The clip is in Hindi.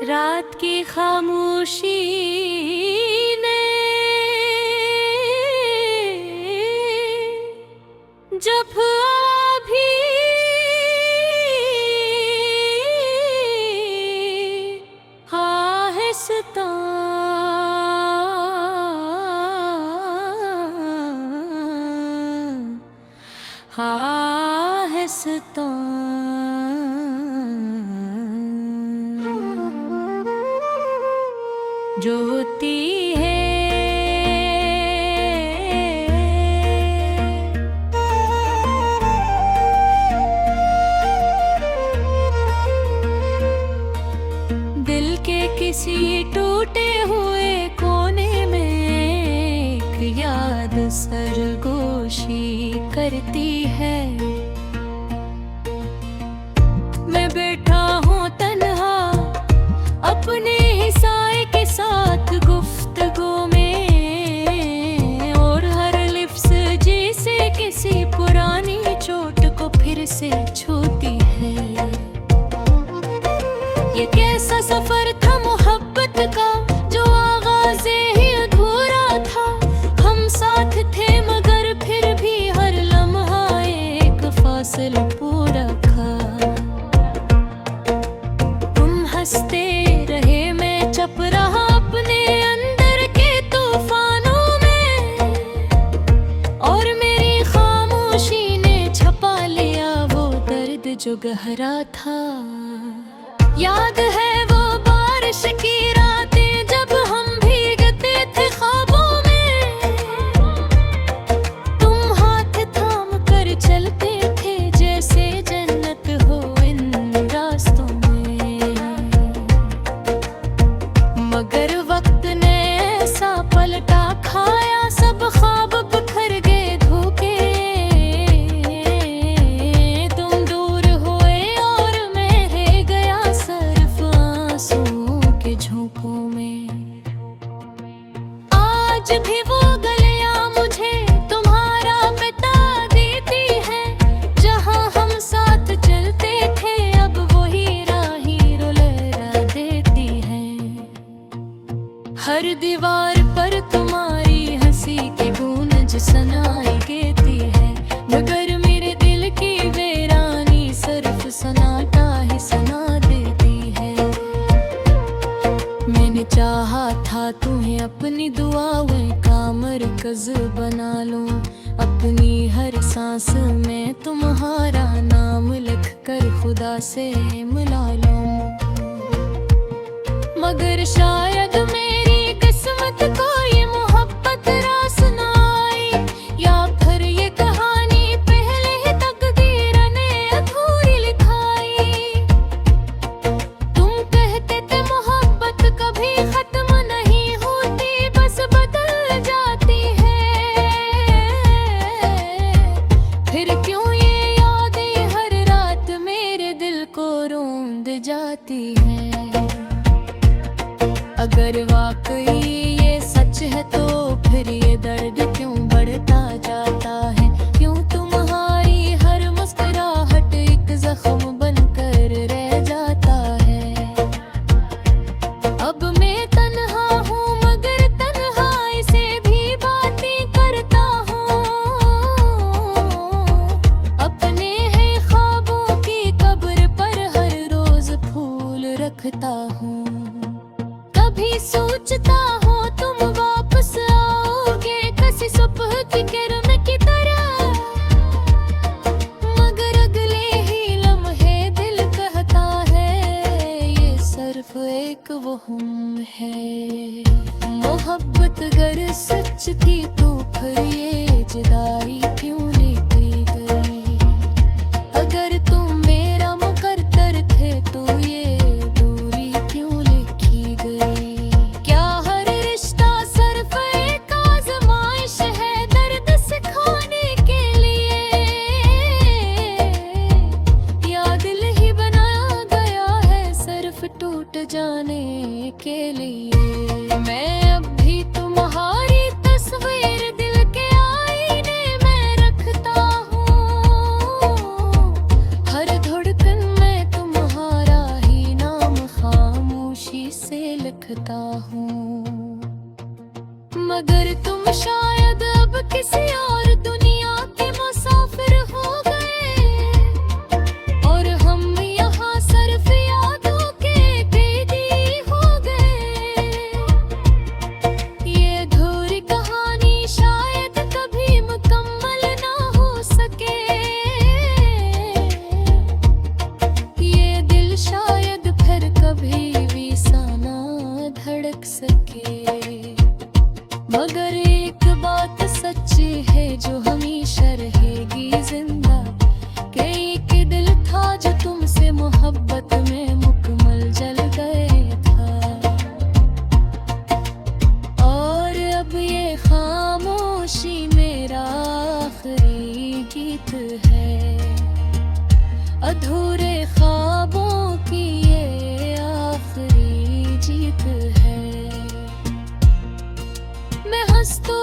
रात की खामोशी ने जब अभी आहिस्ता आहिस्ता ज्योति है दिल के किसी टूटे हुए कोने में एक याद सरगोशी करती है। मैं बैठा हूँ तन्हा अपने ही साए के साथ गुफ्तगू में, और हर लिफ्ज़ जैसे किसी पुरानी चोट को फिर से छूती है। ये कैसा सफर था मोहब्बत का जो आगाज़े ही अधूरा था। हम साथ थे मगर फिर भी हर लम्हा एक फासिल पूरा था। तुम हंसते रहे, मैं चप रहा अपने अंदर के तूफानों में, और मेरी खामोशी ने छपा लिया वो दर्द जो गहरा था। याद है वो बारिश की रातें जब हम भीगते थे ख्वाबों में, तुम हाथ थाम कर चलते थे जैसे जन्नत हो इन रास्तों में। मगर वक्त ने ऐसा पलटा खाया, सब ख्वाब बिखर गए धोखे। तुम दूर हुए और मैं रह गया सिर्फ आंसुओं के झोंकों में। आज भी वो गलियां मुझे तुम्हारा बता देती है, जहां हम साथ चलते थे अब वही राहें रुला देती है। हर दीवार पर तुम्हारी हंसी की गूंज सुनाई देती है, मगर मेरे दिल की वीरानी सिर्फ सन्नाटा ही सुना देती है। मैंने चाहा था तुम्हें अपनी दुआओं का मरकज़ बना लूं, अपनी हर सांस में तुम्हारा नाम लिख कर खुदा से मिला लूं। मगर शायद मेरी किस्मत को ये मोहब्बत रास ना आई, या फिर ये कहानी पहले ही तकदीर ने अधूरी लिखाई। तुम कहते थे मोहब्बत कभी खत्म नहीं होती, बस बदल जाती है। फिर क्यों ये यादें हर रात मेरे दिल को रोंद जाती है। अगर वाकई ये सच है तो फिर ये दर्द क्यों बढ़ता जाता है। क्यों तुम्हारी हर मुस्कुराहट एक जख्म बनकर रह जाता है। अब मैं तन्हा हूँ मगर तन्हाई से भी बातें करता हूँ। अपने है ख्वाबों की कब्र पर हर रोज फूल रखता हूँ। कभी सोचता हूँ तुम वापस आओगे किसी सुबह की किरण की तरह, मगर अगले ही लम्हे दिल कहता है ये सिर्फ एक वहम है। मोहब्बत अगर सच थी तो फिर ये जुदाई क्यों लेती गई। अगर तुम मेरा मुकद्दर थे तो ये दूरी क्यों लिखी गई। क्या हर रिश्ता सिर्फ एक आज़माइश है दर्द सिखाने के लिए, या दिल ही बनाया गया है सिर्फ टूट जाने के लिए। मैं अब भी तुम्हारी तस्वीर दिल के आईने में रखता हूँ। हर धड़कन में तुम्हारा ही नाम खामोशी आखिरी गीत है, अधूरे ख्वाबों की ये आखिरी जीत है। मैं हंस तो